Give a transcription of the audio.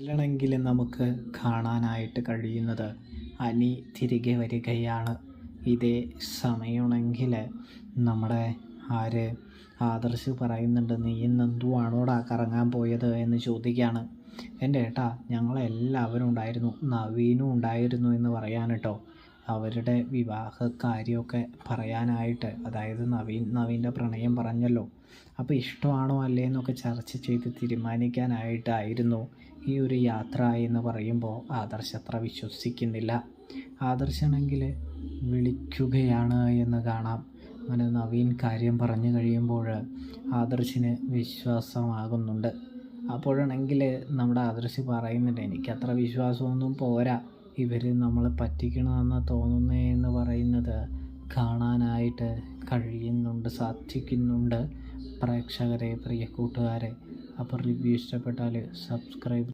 ഇതിലാണെങ്കിൽ നമുക്ക് കാണാനായിട്ട് കഴിയുന്നത് അനി തിരികെ വരികയാണ്. ഇതേ സമയമാണെങ്കിൽ നമ്മുടെ ആദർശ് പറയുന്നുണ്ട്, നീ ഇന്ന് എന്തുവാണോടാ കറങ്ങാൻ പോയത് എന്ന് ചോദിക്കുകയാണ്. എൻ്റെ ഏട്ടാ, ഞങ്ങളെല്ലാവരും ഉണ്ടായിരുന്നു, നവീനും ഉണ്ടായിരുന്നു എന്ന് പറയാൻ കേട്ടോ. അവരുടെ വിവാഹ കാര്യമൊക്കെ പറയാനായിട്ട്, അതായത് നവീൻ്റെ പ്രണയം പറഞ്ഞല്ലോ, അപ്പോൾ ഇഷ്ടമാണോ അല്ലേ എന്നൊക്കെ ചർച്ച ചെയ്ത് തീരുമാനിക്കാനായിട്ടായിരുന്നു ഈ ഒരു യാത്ര എന്ന് പറയുമ്പോൾ ആദർശ് അത്ര വിശ്വസിക്കുന്നില്ല. ആദർശാണെങ്കിൽ വിളിക്കുകയാണ് എന്ന് കാണാം. അങ്ങനെ നവീൻ കാര്യം പറഞ്ഞു കഴിയുമ്പോൾ ആദർശിന് വിശ്വാസമാകുന്നുണ്ട്. അപ്പോഴാണെങ്കിൽ നമ്മുടെ ആദർശ് പറയുന്നുണ്ട്, എനിക്കത്ര വിശ്വാസമൊന്നും പോരാ, ഇവർ നമ്മളെ പറ്റിക്കണമെന്ന് തോന്നുന്നേ എന്ന് പറയുന്നത് കാണാനായിട്ട് സാധിക്കുന്നുണ്ട്. പ്രേക്ഷകരെ, പ്രിയ കൂട്ടുകാരെ, അപ്പോൾ റിവ്യൂ ഇഷ്ടപ്പെട്ടാൽ സബ്സ്ക്രൈബ്